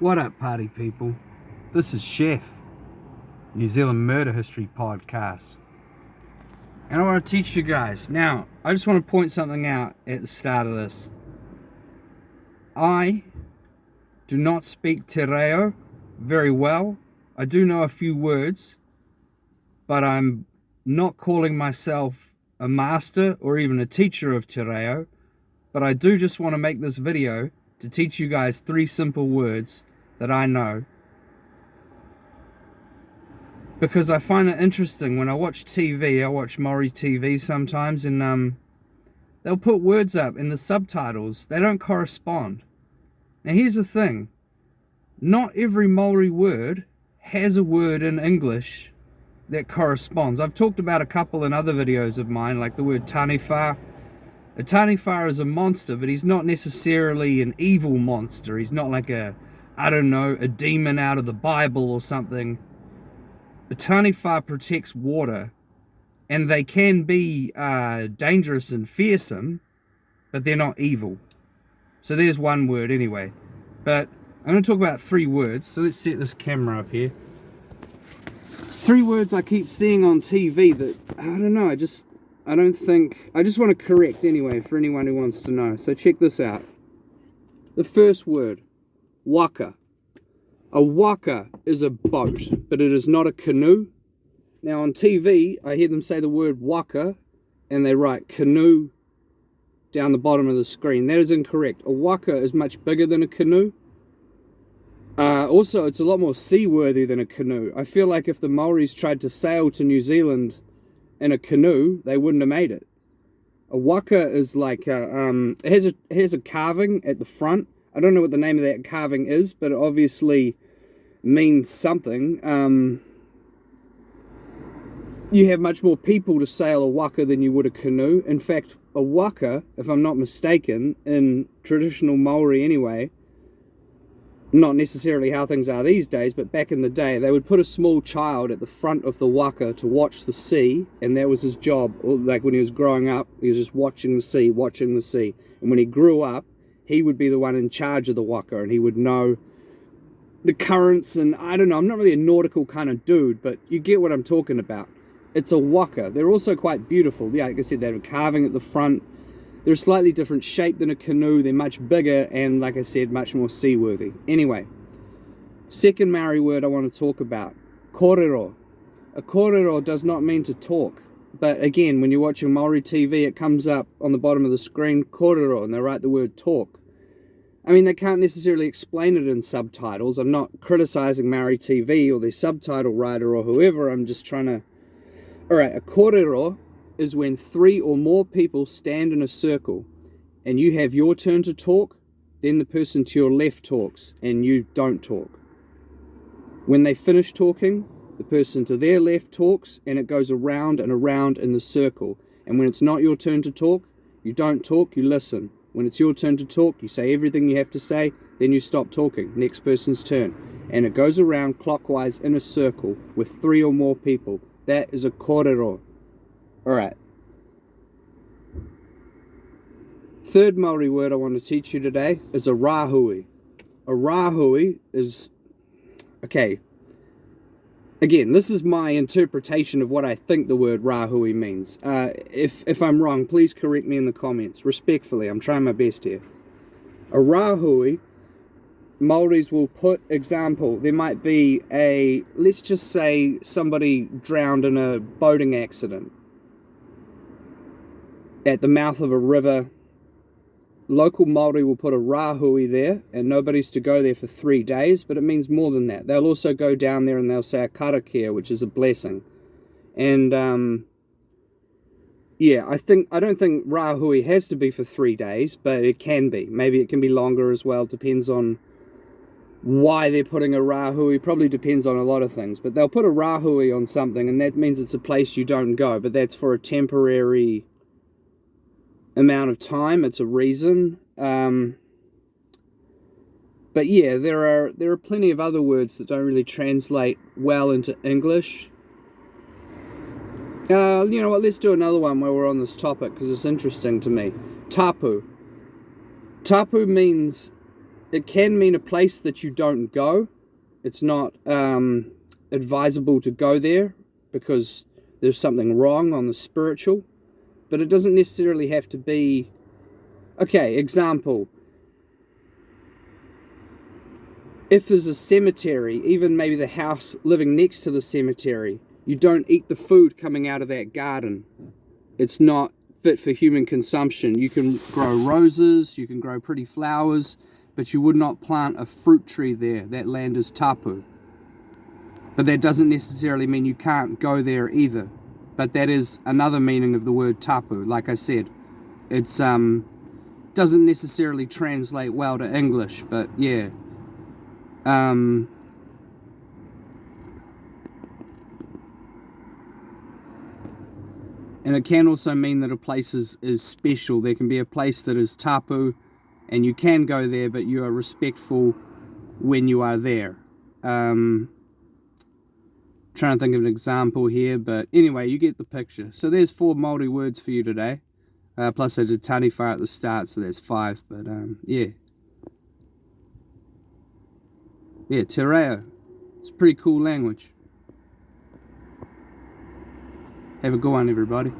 What up, party people? This is Chef, New Zealand Murder History Podcast. And I want to teach you guys. Now, I just want to point something out at the start of this. I do not speak Te Reo very well. I do know a few words, but I'm not calling myself a master or even a teacher of Te Reo. But I do just want to make this video to teach you guys 3 simple words that I know, because I find it interesting when I watch TV. I watch Maori TV sometimes, and they'll put words up in the subtitles. They don't correspond. Now here's the thing, not every Maori word has a word in English that corresponds. I've talked about a couple in other videos of mine, like the word taniwha. A taniwha is a monster, but he's not necessarily an evil monster. He's not like a demon out of the Bible or something. A taniwha protects water, and they can be dangerous and fearsome, but they're not evil. So there's one word anyway. But I'm going to talk about 3 words. So let's set this camera up here. 3 words I keep seeing on TV that, I just want to correct anyway for anyone who wants to know. So check this out. The first word, waka. A waka is a boat, but it is not a canoe. Now on TV, I hear them say the word waka, and they write canoe down the bottom of the screen. That is incorrect. A waka is much bigger than a canoe. Also, it's a lot more seaworthy than a canoe. I feel like if the Maoris tried to sail to New Zealand in a canoe, they wouldn't have made it. A waka is like it has a carving at the front. I don't know what the name of that carving is, but it obviously means something. You have much more people to sail a waka than you would a canoe. In fact, a waka, if I'm not mistaken, in traditional Maori anyway, not necessarily how things are these days, but back in the day, they would put a small child at the front of the waka to watch the sea, and that was his job. Like when he was growing up, he was just watching the sea. And when he grew up, he would be the one in charge of the waka, and he would know the currents, and I'm not really a nautical kind of dude, but you get what I'm talking about. It's a waka. They're also quite beautiful. Yeah, like I said, they have a carving at the front. They're a slightly different shape than a canoe. They're much bigger and, like I said, much more seaworthy. Anyway, second Maori word I want to talk about, kōrero. A kōrero does not mean to talk. But again, when you're watching Maori TV, it comes up on the bottom of the screen, kōrero, and they write the word talk. I mean, they can't necessarily explain it in subtitles. I'm not criticizing Maori TV or their subtitle writer or whoever. I'm just trying to... Alright, a kōrero is when 3 or more people stand in a circle and you have your turn to talk, then the person to your left talks and you don't talk. When they finish talking, the person to their left talks, and it goes around and around in the circle. And when it's not your turn to talk, you don't talk, you listen. When it's your turn to talk, you say everything you have to say, then you stop talking. Next person's turn. And it goes around clockwise in a circle with 3 or more people. That is a kōrero. Alright. Third Maori word I want to teach you today is a rāhui. A rāhui is... Okay. Again, this is my interpretation of what I think the word rāhui means. If I'm wrong, please correct me in the comments. Respectfully, I'm trying my best here. A rāhui, Maoris will put, example, there might be let's just say somebody drowned in a boating accident at the mouth of a river. Local Maori will put a rāhui there, and nobody's to go there for 3 days, but it means more than that. They'll also go down there and they'll say a karakia, which is a blessing. And yeah, I don't think rāhui has to be for 3 days, but it can be. Maybe it can be longer as well. Depends on why they're putting a rāhui. Probably depends on a lot of things, but they'll put a rāhui on something, and that means it's a place you don't go, but that's for a temporary amount of time. It's a reason. But yeah, there are plenty of other words that don't really translate well into English. You know what, let's do another one while we're on this topic, because it's interesting to me. Tapu. Tapu means it can mean a place that you don't go. It's not advisable to go there because there's something wrong on the spiritual, but it doesn't necessarily have to be. Okay, example. If there's a cemetery, even maybe the house living next to the cemetery, you don't eat the food coming out of that garden. It's not fit for human consumption. You can grow roses, you can grow pretty flowers, but you would not plant a fruit tree there. That land is tapu. But that doesn't necessarily mean you can't go there either. But that is another meaning of the word tapu. Like I said, it's doesn't necessarily translate well to English, but yeah. And it can also mean that a place is special. There can be a place that is tapu, and you can go there, but you are respectful when you are there. Trying to think of an example here, but anyway, you get the picture. So there's 4 Maori words for you today. Plus I did taniwha at the start, so there's 5. But yeah. Yeah, Te Reo. It's a pretty cool language. Have a good one, everybody.